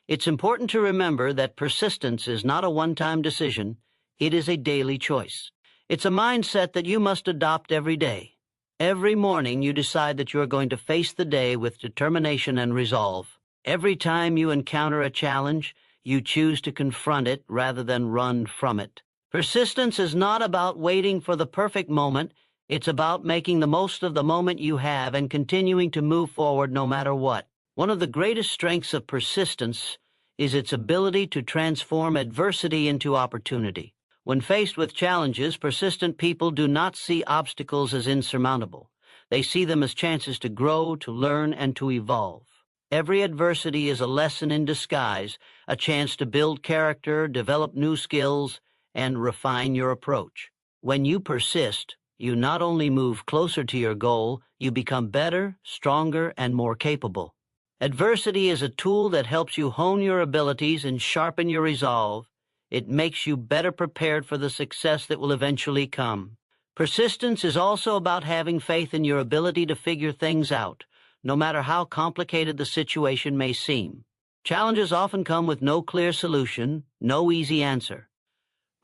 It's important to remember that persistence is not a one-time decision. It is a daily choice. It's a mindset that you must adopt every day. Every morning you decide that you are going to face the day with determination and resolve. Every time you encounter a challenge, you choose to confront it rather than run from it. Persistence is not about waiting for the perfect moment. It's about making the most of the moment you have and continuing to move forward no matter what. One of the greatest strengths of persistence is its ability to transform adversity into opportunity. When faced with challenges, persistent people do not see obstacles as insurmountable. They see them as chances to grow, to learn, and to evolve. Every adversity is a lesson in disguise, a chance to build character, develop new skills, and refine your approach. When you persist, you not only move closer to your goal, you become better, stronger, and more capable. Adversity is a tool that helps you hone your abilities and sharpen your resolve. It makes you better prepared for the success that will eventually come. Persistence is also about having faith in your ability to figure things out, no matter how complicated the situation may seem. Challenges often come with no clear solution, no easy answer.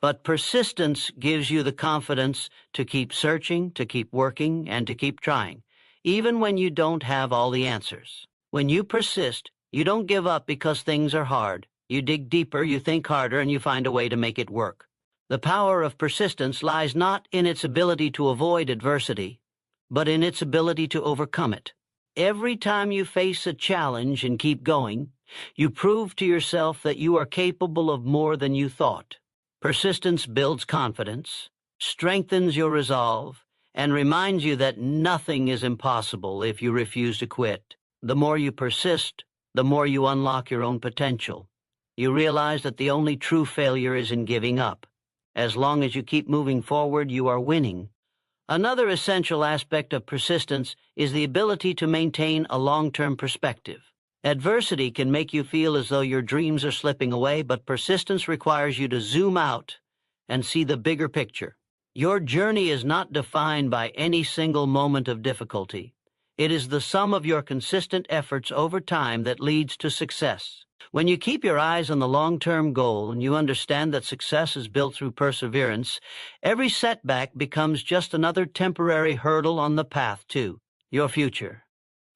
But persistence gives you the confidence to keep searching, to keep working, and to keep trying, even when you don't have all the answers. When you persist, you don't give up because things are hard. You dig deeper, you think harder, and you find a way to make it work. The power of persistence lies not in its ability to avoid adversity, but in its ability to overcome it. Every time you face a challenge and keep going, you prove to yourself that you are capable of more than you thought. Persistence builds confidence, strengthens your resolve, and reminds you that nothing is impossible if you refuse to quit. The more you persist, the more you unlock your own potential. You realize that the only true failure is in giving up. As long as you keep moving forward, you are winning. Another essential aspect of persistence is the ability to maintain a long-term perspective. Adversity can make you feel as though your dreams are slipping away, but persistence requires you to zoom out and see the bigger picture. Your journey is not defined by any single moment of difficulty. It is the sum of your consistent efforts over time that leads to success. When you keep your eyes on the long-term goal and you understand that success is built through perseverance, every setback becomes just another temporary hurdle on the path to your future.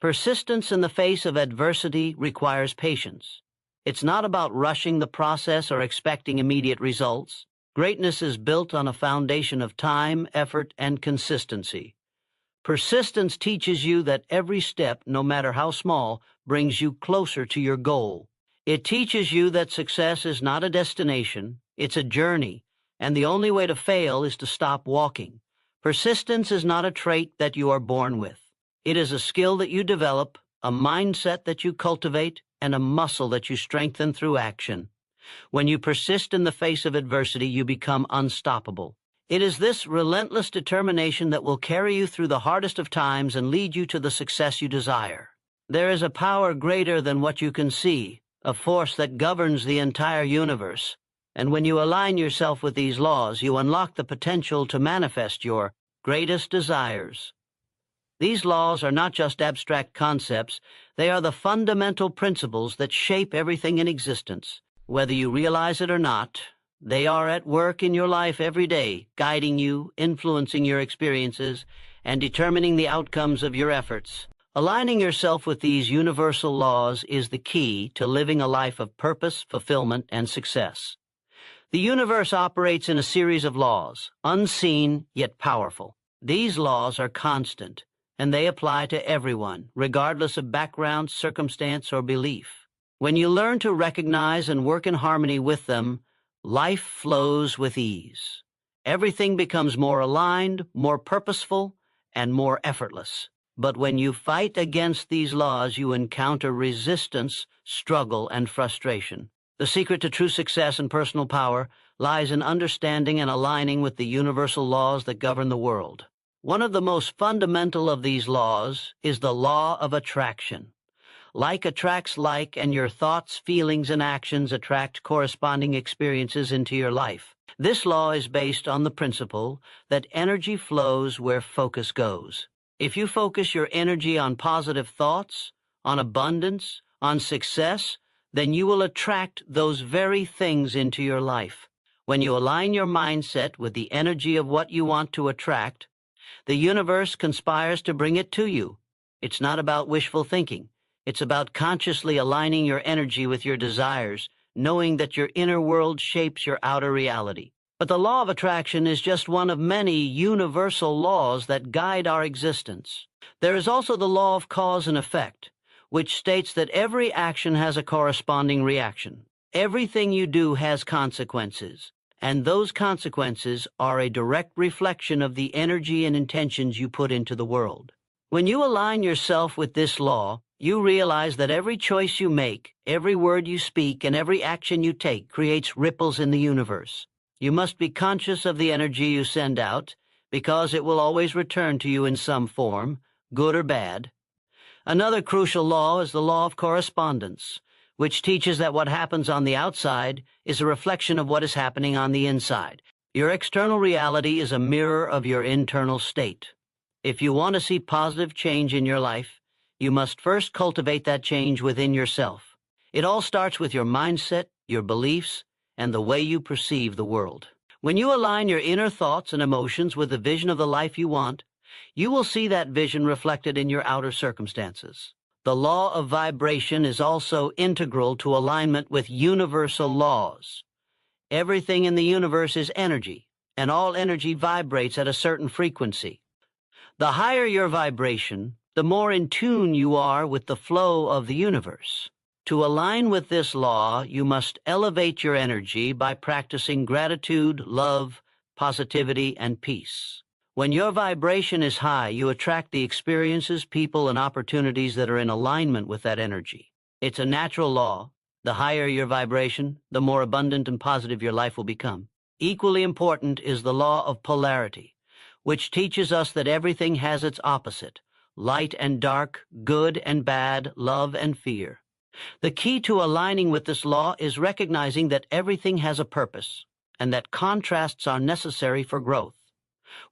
Persistence in the face of adversity requires patience. It's not about rushing the process or expecting immediate results. Greatness is built on a foundation of time, effort, and consistency. Persistence teaches you that every step, no matter how small, brings you closer to your goal. It teaches you that success is not a destination, it's a journey, and the only way to fail is to stop walking. Persistence is not a trait that you are born with. It is a skill that you develop, a mindset that you cultivate, and a muscle that you strengthen through action. When you persist in the face of adversity, you become unstoppable. It is this relentless determination that will carry you through the hardest of times and lead you to the success you desire. There is a power greater than what you can see, a force that governs the entire universe. And when you align yourself with these laws, you unlock the potential to manifest your greatest desires. These laws are not just abstract concepts, they are the fundamental principles that shape everything in existence. Whether you realize it or not, they are at work in your life every day, guiding you, influencing your experiences, and determining the outcomes of your efforts. Aligning yourself with these universal laws is the key to living a life of purpose, fulfillment, and success. The universe operates in a series of laws, unseen yet powerful. These laws are constant, and they apply to everyone, regardless of background, circumstance, or belief. When you learn to recognize and work in harmony with them, life flows with ease. Everything becomes more aligned, more purposeful, and more effortless. But when you fight against these laws, you encounter resistance, struggle, and frustration. The secret to true success and personal power lies in understanding and aligning with the universal laws that govern the world. One of the most fundamental of these laws is the law of attraction. Like attracts like, and your thoughts, feelings, and actions attract corresponding experiences into your life. This law is based on the principle that energy flows where focus goes. If you focus your energy on positive thoughts, on abundance, on success, then you will attract those very things into your life. When you align your mindset with the energy of what you want to attract, the universe conspires to bring it to you. It's not about wishful thinking. It's about consciously aligning your energy with your desires, knowing that your inner world shapes your outer reality. But the law of attraction is just one of many universal laws that guide our existence. There is also the law of cause and effect, which states that every action has a corresponding reaction. Everything you do has consequences, and those consequences are a direct reflection of the energy and intentions you put into the world. When you align yourself with this law, you realize that every choice you make, every word you speak, and every action you take creates ripples in the universe. You must be conscious of the energy you send out, because it will always return to you in some form, good or bad. Another crucial law is the law of correspondence, which teaches that what happens on the outside is a reflection of what is happening on the inside. Your external reality is a mirror of your internal state. If you want to see positive change in your life, you must first cultivate that change within yourself. It all starts with your mindset, your beliefs, and the way you perceive the world. When you align your inner thoughts and emotions with the vision of the life you want, you will see that vision reflected in your outer circumstances. The law of vibration is also integral to alignment with universal laws. Everything in the universe is energy, and all energy vibrates at a certain frequency. The higher your vibration, the more in tune you are with the flow of the universe. To align with this law, you must elevate your energy by practicing gratitude, love, positivity, and peace. When your vibration is high, you attract the experiences, people, and opportunities that are in alignment with that energy. It's a natural law. The higher your vibration, the more abundant and positive your life will become. Equally important is the law of polarity, which teaches us that everything has its opposite: light and dark, good and bad, love and fear. The key to aligning with this law is recognizing that everything has a purpose, and that contrasts are necessary for growth.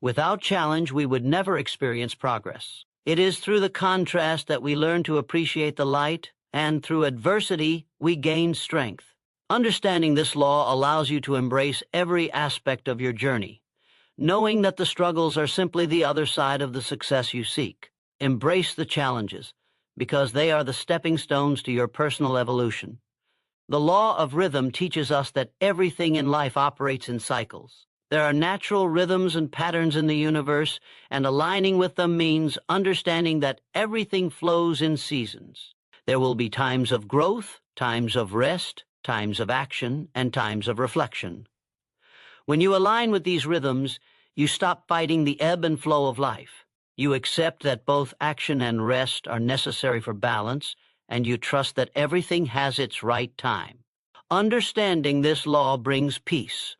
Without challenge, we would never experience progress. It is through the contrast that we learn to appreciate the light, and through adversity, we gain strength. Understanding this law allows you to embrace every aspect of your journey, knowing that the struggles are simply the other side of the success you seek. Embrace the challenges, because they are the stepping stones to your personal evolution. The law of rhythm teaches us that everything in life operates in cycles. There are natural rhythms and patterns in the universe, and aligning with them means understanding that everything flows in seasons. There will be times of growth, times of rest, times of action, and times of reflection. When you align with these rhythms, you stop fighting the ebb and flow of life. You accept that both action and rest are necessary for balance, and you trust that everything has its right time. Understanding this law brings peace,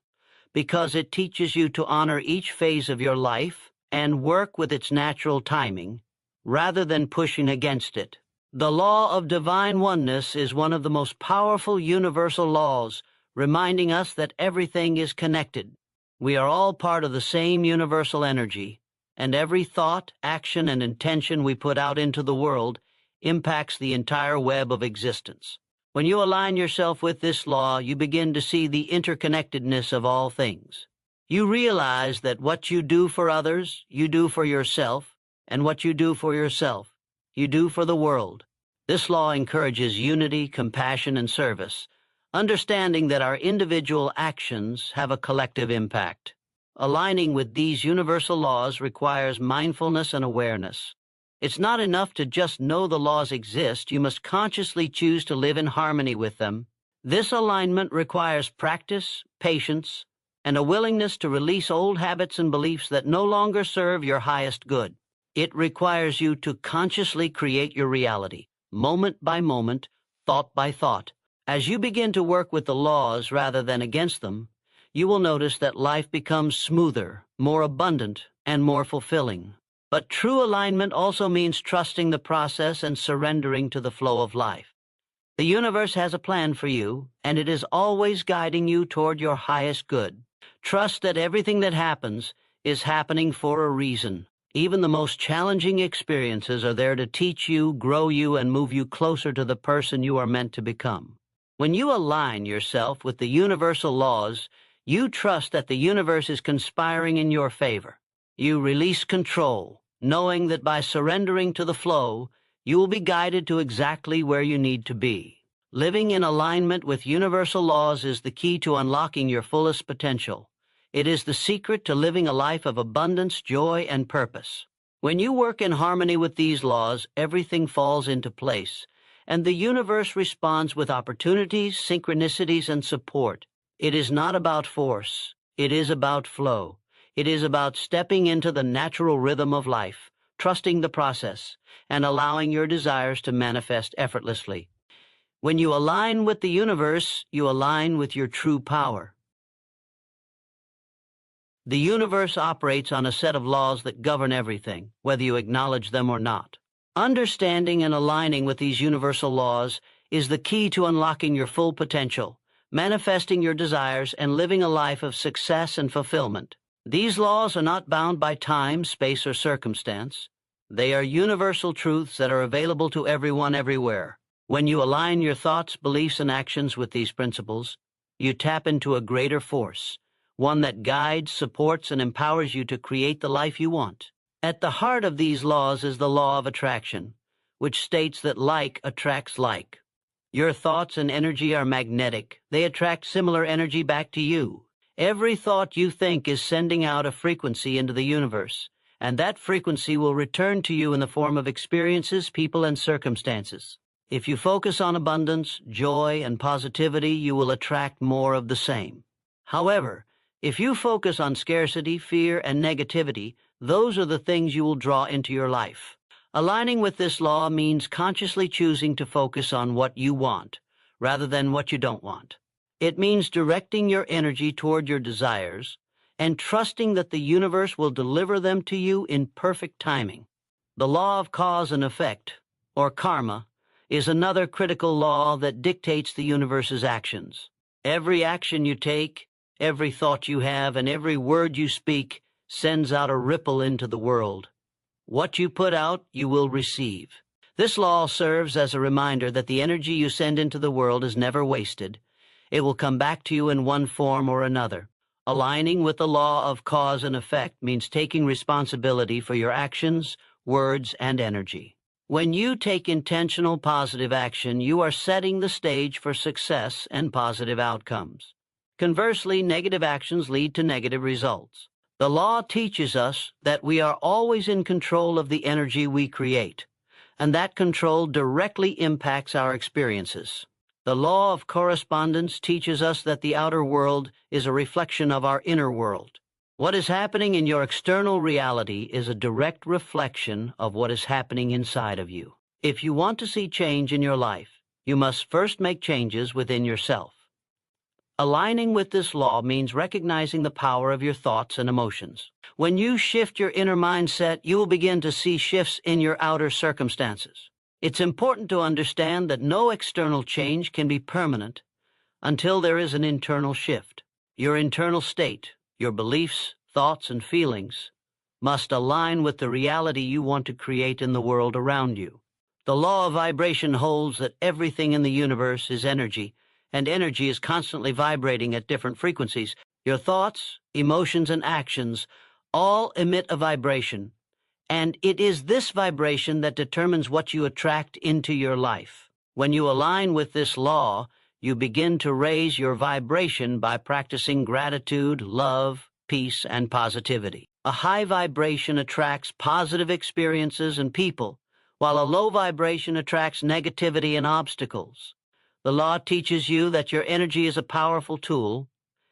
because it teaches you to honor each phase of your life and work with its natural timing, rather than pushing against it. The law of divine oneness is one of the most powerful universal laws, reminding us that everything is connected. We are all part of the same universal energy, and every thought, action, and intention we put out into the world impacts the entire web of existence. When you align yourself with this law, you begin to see the interconnectedness of all things. You realize that what you do for others, you do for yourself, and what you do for yourself, you do for the world. This law encourages unity, compassion, and service, understanding that our individual actions have a collective impact. Aligning with these universal laws requires mindfulness and awareness. It's not enough to just know the laws exist. You must consciously choose to live in harmony with them. This alignment requires practice, patience, and a willingness to release old habits and beliefs that no longer serve your highest good. It requires you to consciously create your reality, moment by moment, thought by thought. As you begin to work with the laws rather than against them, you will notice that life becomes smoother, more abundant, and more fulfilling. But true alignment also means trusting the process and surrendering to the flow of life. The universe has a plan for you, and it is always guiding you toward your highest good. Trust that everything that happens is happening for a reason. Even the most challenging experiences are there to teach you, grow you, and move you closer to the person you are meant to become. When you align yourself with the universal laws, you trust that the universe is conspiring in your favor. You release control, knowing that by surrendering to the flow, you will be guided to exactly where you need to be. Living in alignment with universal laws is the key to unlocking your fullest potential. It is the secret to living a life of abundance, joy, and purpose. When you work in harmony with these laws, everything falls into place, and the universe responds with opportunities, synchronicities, and support. It is not about force. It is about flow. It is about stepping into the natural rhythm of life, trusting the process, and allowing your desires to manifest effortlessly. When you align with the universe, you align with your true power. The universe operates on a set of laws that govern everything, whether you acknowledge them or not. Understanding and aligning with these universal laws is the key to unlocking your full potential, manifesting your desires, and living a life of success and fulfillment. These laws are not bound by time, space, or circumstance. They are universal truths that are available to everyone everywhere. When you align your thoughts, beliefs, and actions with these principles, you tap into a greater force, one that guides, supports, and empowers you to create the life you want. At the heart of these laws is the law of attraction, which states that like attracts like. Your thoughts and energy are magnetic. They attract similar energy back to you. Every thought you think is sending out a frequency into the universe, and that frequency will return to you in the form of experiences, people, and circumstances. If you focus on abundance, joy, and positivity, you will attract more of the same. However, if you focus on scarcity, fear, and negativity, those are the things you will draw into your life. Aligning with this law means consciously choosing to focus on what you want, rather than what you don't want. It means directing your energy toward your desires and trusting that the universe will deliver them to you in perfect timing. The law of cause and effect, or karma, is another critical law that dictates the universe's actions. Every action you take, every thought you have, and every word you speak sends out a ripple into the world. What you put out, you will receive. This law serves as a reminder that the energy you send into the world is never wasted. It will come back to you in one form or another. Aligning with the law of cause and effect means taking responsibility for your actions, words, and energy. When you take intentional positive action, you are setting the stage for success and positive outcomes. Conversely, negative actions lead to negative results. The law teaches us that we are always in control of the energy we create. and that control directly impacts our experiences. The law of correspondence teaches us that the outer world is a reflection of our inner world. What is happening in your external reality is a direct reflection of what is happening inside of you. If you want to see change in your life, you must first make changes within yourself. Aligning with this law means recognizing the power of your thoughts and emotions. When you shift your inner mindset, you will begin to see shifts in your outer circumstances. It's important to understand that no external change can be permanent until there is an internal shift. Your internal state, your beliefs, thoughts, and feelings must align with the reality you want to create in the world around you. The law of vibration holds that everything in the universe is energy, and energy is constantly vibrating at different frequencies. Your thoughts, emotions, and actions all emit a vibration, and it is this vibration that determines what you attract into your life. When you align with this law, you begin to raise your vibration by practicing gratitude, love, peace, and positivity. A high vibration attracts positive experiences and people, while a low vibration attracts negativity and obstacles. The law teaches you that your energy is a powerful tool,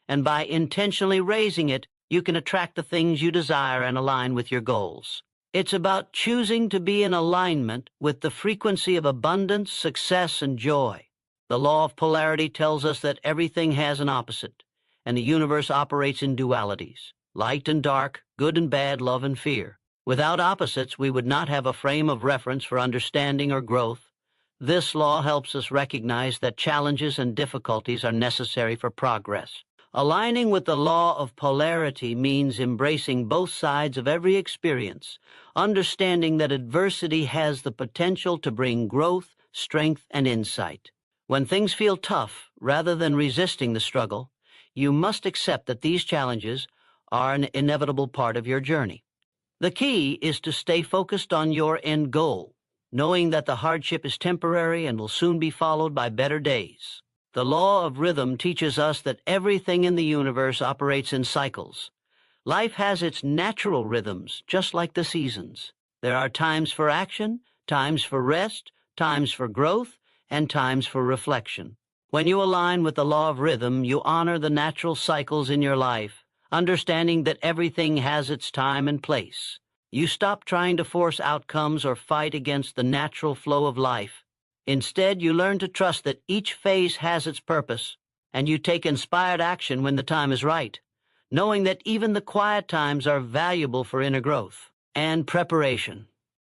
and by intentionally raising it, you can attract the things you desire and align with your goals. It's about choosing to be in alignment with the frequency of abundance, success, and joy. The law of polarity tells us that everything has an opposite, and the universe operates in dualities: light and dark, good and bad, love and fear. Without opposites, we would not have a frame of reference for understanding or growth. This law helps us recognize that challenges and difficulties are necessary for progress. Aligning with the law of polarity means embracing both sides of every experience, understanding that adversity has the potential to bring growth, strength, and insight. When things feel tough, rather than resisting the struggle, you must accept that these challenges are an inevitable part of your journey. The key is to stay focused on your end goal, knowing that the hardship is temporary and will soon be followed by better days. The law of rhythm teaches us that everything in the universe operates in cycles. Life has its natural rhythms, just like the seasons. There are times for action, times for rest, times for growth, and times for reflection. When you align with the law of rhythm, you honor the natural cycles in your life, understanding that everything has its time and place. You stop trying to force outcomes or fight against the natural flow of life. Instead, you learn to trust that each phase has its purpose, and you take inspired action when the time is right, knowing that even the quiet times are valuable for inner growth. And preparation.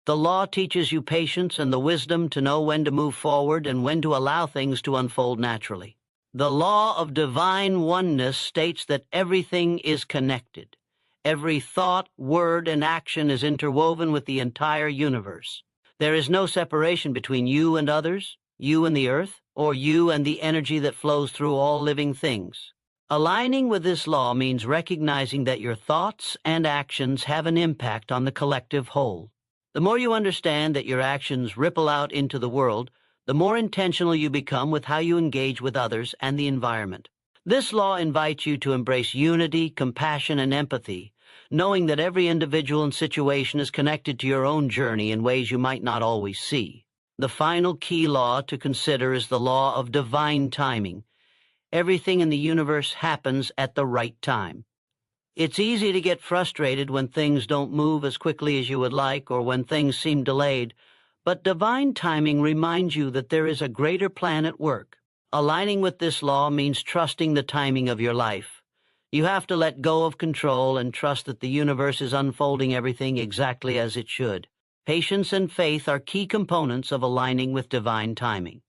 The law teaches you patience and the wisdom to know when to move forward and when to allow things to unfold naturally. The law of divine oneness states that everything is connected. Every thought, word, and action is interwoven with the entire universe. There is no separation between you and others, you and the earth, or you and the energy that flows through all living things. Aligning with this law means recognizing that your thoughts and actions have an impact on the collective whole. The more you understand that your actions ripple out into the world, the more intentional you become with how you engage with others and the environment. This law invites you to embrace unity, compassion, and empathy, knowing that every individual and situation is connected to your own journey in ways you might not always see. The final key law to consider is the law of divine timing. Everything in the universe happens at the right time. It's easy to get frustrated when things don't move as quickly as you would like or when things seem delayed, but divine timing reminds you that there is a greater plan at work. Aligning with this law means trusting the timing of your life. You have to let go of control and trust that the universe is unfolding everything exactly as it should. Patience and faith are key components of aligning with divine timing.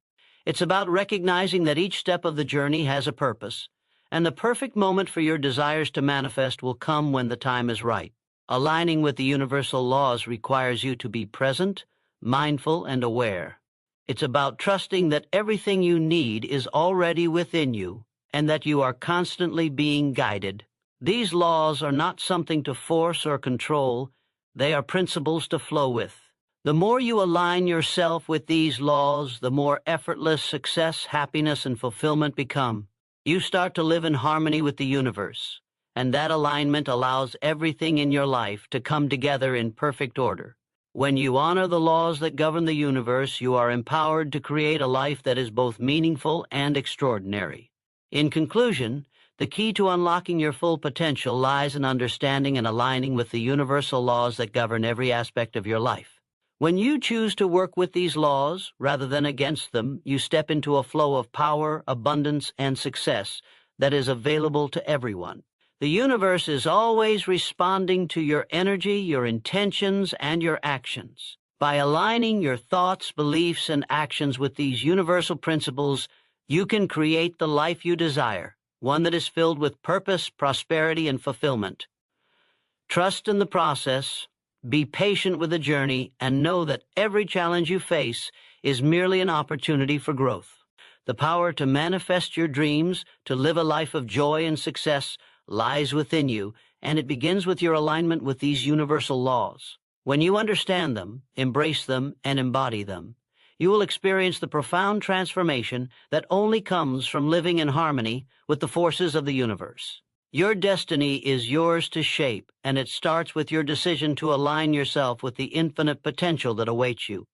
It's about recognizing that each step of the journey has a purpose, and the perfect moment for your desires to manifest will come when the time is right. Aligning with the universal laws requires you to be present, mindful, and aware. It's about trusting that everything you need is already within you and that you are constantly being guided. These laws are not something to force or control. They are principles to flow with. The more you align yourself with these laws, the more effortless success, happiness, and fulfillment become. You start to live in harmony with the universe, and that alignment allows everything in your life to come together in perfect order. When you honor the laws that govern the universe, you are empowered to create a life that is both meaningful and extraordinary. In conclusion, the key to unlocking your full potential lies in understanding and aligning with the universal laws that govern every aspect of your life. When you choose to work with these laws rather than against them, you step into a flow of power, abundance, and success that is available to everyone. The universe is always responding to your energy, your intentions, and your actions. By aligning your thoughts, beliefs, and actions with these universal principles, you can create the life you desire, one that is filled with purpose, prosperity, and fulfillment. Trust in the process, be patient with the journey, and know that every challenge you face is merely an opportunity for growth. The power to manifest your dreams, to live a life of joy and success, lies within you, and it begins with your alignment with these universal laws. When you understand them, embrace them, and embody them, you will experience the profound transformation that only comes from living in harmony with the forces of the universe. Your destiny is yours to shape, and it starts with your decision to align yourself with the infinite potential that awaits you.